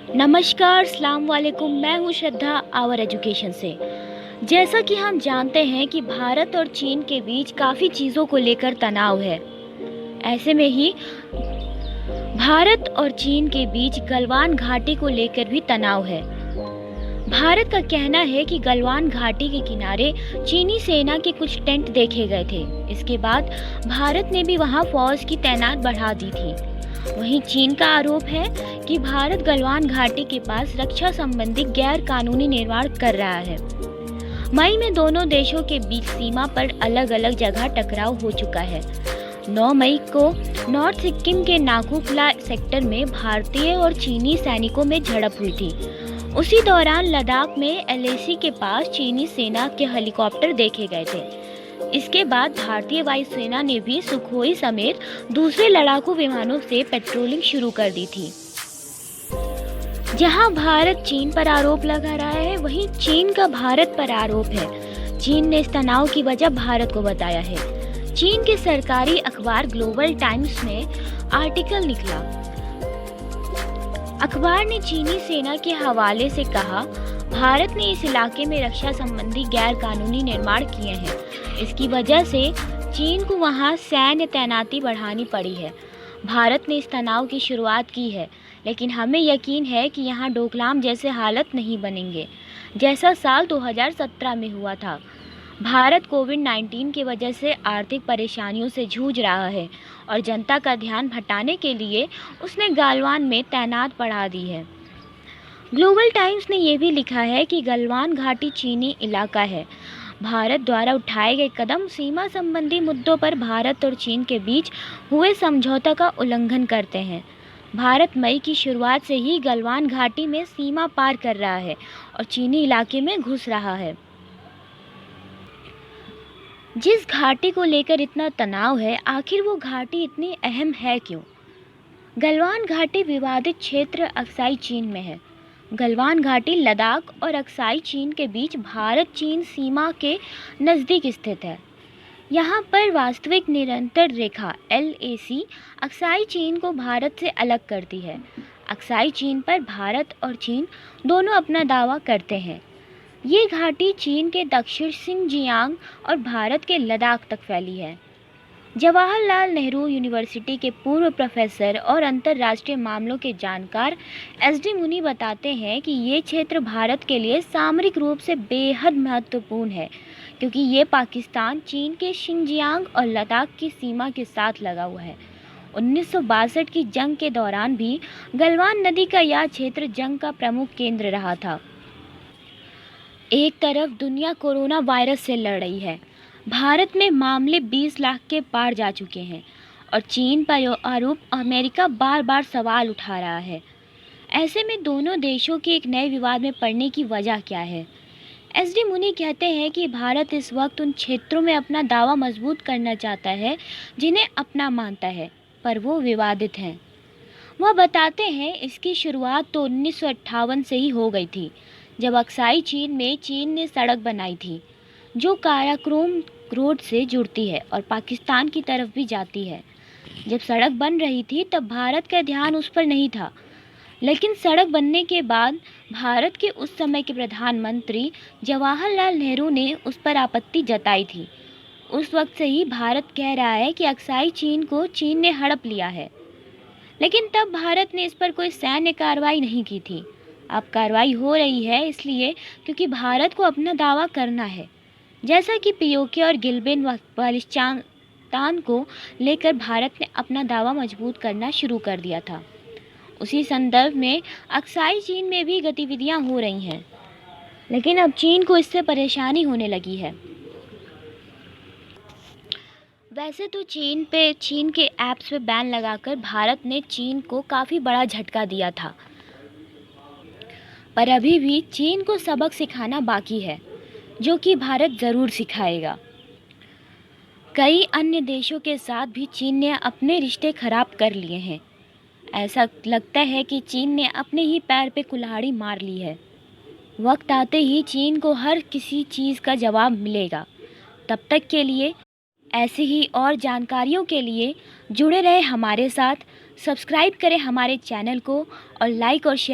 नमस्कार, अस्सलाम वालेकुम। मैं हूँ श्रद्धा आवर एजुकेशन से। जैसा कि हम जानते हैं कि भारत और चीन के बीच काफ़ी चीज़ों को लेकर तनाव है। ऐसे में ही भारत और चीन के बीच गलवान घाटी को लेकर भी तनाव है। भारत का कहना है कि गलवान घाटी के किनारे चीनी सेना के कुछ टेंट देखे गए थे। इसके बाद भारत ने भी वहां फौज की तैनात बढ़ा दी थी। वहीं चीन का आरोप है कि भारत गलवान घाटी के पास रक्षा संबंधी गैर कानूनी निर्माण कर रहा है। मई में दोनों देशों के बीच सीमा पर अलग अलग जगह टकराव हो चुका है। 9 मई को नॉर्थ सिक्किम के नाकुकला सेक्टर में भारतीय और चीनी सैनिकों में झड़प हुई थी। उसी दौरान लद्दाख में एलएसी के पास चीनी सेना के हेलीकॉप्टर देखे गए थे। इसके बाद भारतीय वायुसेना ने भी सुखोई समेत दूसरे लड़ाकू विमानों से पेट्रोलिंग शुरू कर दी थी। जहां भारत चीन पर आरोप लगा रहा है, वहीं चीन का भारत पर आरोप है। चीन ने इस तनाव की वजह भारत को बताया है। चीन के सरकारी अखबार ग्लोबल टाइम्स में आर्टिकल निकला। अखबार ने चीनी सेना के हवाले से कहा, भारत ने इस इलाके में रक्षा संबंधी गैर कानूनी निर्माण किए हैं। इसकी वजह से चीन को वहां सैन्य तैनाती बढ़ानी पड़ी है। भारत ने इस तनाव की शुरुआत की है, लेकिन हमें यकीन है कि यहाँ डोकलाम जैसे हालत नहीं बनेंगे, जैसा साल 2017 में हुआ था। भारत कोविड-19 की वजह से आर्थिक परेशानियों से जूझ रहा है और जनता का ध्यान भटकाने के लिए उसने गलवान में तैनात बढ़ा दी है। ग्लोबल टाइम्स ने यह भी लिखा है कि गलवान घाटी चीनी इलाका है। भारत द्वारा उठाए गए कदम सीमा संबंधी मुद्दों पर भारत और चीन के बीच हुए समझौता का उल्लंघन करते हैं। भारत मई की शुरुआत से ही गलवान घाटी में सीमा पार कर रहा है और चीनी इलाके में घुस रहा है। जिस घाटी को लेकर इतना तनाव है, आखिर वो घाटी इतनी अहम है क्यों? गलवान घाटी विवादित क्षेत्र अक्साई चीन में है। गलवान घाटी लद्दाख और अक्साई चीन के बीच भारत चीन सीमा के नज़दीक स्थित है। यहाँ पर वास्तविक निरंतर रेखा LAC अक्साई चीन को भारत से अलग करती है। अक्साई चीन पर भारत और चीन दोनों अपना दावा करते हैं। ये घाटी चीन के दक्षिण शिनजियांग और भारत के लद्दाख तक फैली है। जवाहरलाल नेहरू यूनिवर्सिटी के पूर्व प्रोफेसर और अंतर्राष्ट्रीय मामलों के जानकार SD मुनि बताते हैं कि ये क्षेत्र भारत के लिए सामरिक रूप से बेहद महत्वपूर्ण है, क्योंकि ये पाकिस्तान, चीन के शिनजियांग और लद्दाख की सीमा के साथ लगा हुआ है। 1962 की जंग के दौरान भी गलवान नदी का यह क्षेत्र जंग का प्रमुख केंद्र रहा था। एक तरफ दुनिया कोरोना वायरस से लड़ रही है, भारत में मामले 20 लाख के पार जा चुके हैं और चीन पर आरोप अमेरिका बार बार सवाल उठा रहा है। ऐसे में दोनों देशों के एक नए विवाद में पड़ने की वजह क्या है? SD मुनि कहते हैं कि भारत इस वक्त उन क्षेत्रों में अपना दावा मजबूत करना चाहता है जिन्हें अपना मानता है, पर वो विवादित हैं। वह बताते हैं, इसकी शुरुआत तो 1958 से ही हो गई थी, जब अक्साई चीन में चीन ने सड़क बनाई थी जो काराकोरम रोड से जुड़ती है और पाकिस्तान की तरफ भी जाती है। जब सड़क बन रही थी तब भारत का ध्यान उस पर नहीं था, लेकिन सड़क बनने के बाद भारत के उस समय के प्रधानमंत्री जवाहरलाल नेहरू ने उस पर आपत्ति जताई थी। उस वक्त से ही भारत कह रहा है कि अक्साई चीन को चीन ने हड़प लिया है, लेकिन तब भारत ने इस पर कोई सैन्य कार्रवाई नहीं की थी। अब कार्रवाई हो रही है, इसलिए क्योंकि भारत को अपना दावा करना है। जैसा कि POK और गिल्बिन बाल्टिस्तान को लेकर भारत ने अपना दावा मजबूत करना शुरू कर दिया था। उसी संदर्भ में अक्साई चीन में भी गतिविधियां हो रही हैं, लेकिन अब चीन को इससे परेशानी होने लगी है। वैसे तो चीन के ऐप्स पे बैन लगाकर भारत ने चीन को काफ़ी बड़ा झटका दिया था, पर अभी भी चीन को सबक सिखाना बाकी है, जो कि भारत ज़रूर सिखाएगा। कई अन्य देशों के साथ भी चीन ने अपने रिश्ते खराब कर लिए हैं। ऐसा लगता है कि चीन ने अपने ही पैर पे कुल्हाड़ी मार ली है। वक्त आते ही चीन को हर किसी चीज़ का जवाब मिलेगा। तब तक के लिए ऐसी ही और जानकारियों के लिए जुड़े रहे हमारे साथ। सब्सक्राइब करें हमारे चैनल को और लाइक और शेयर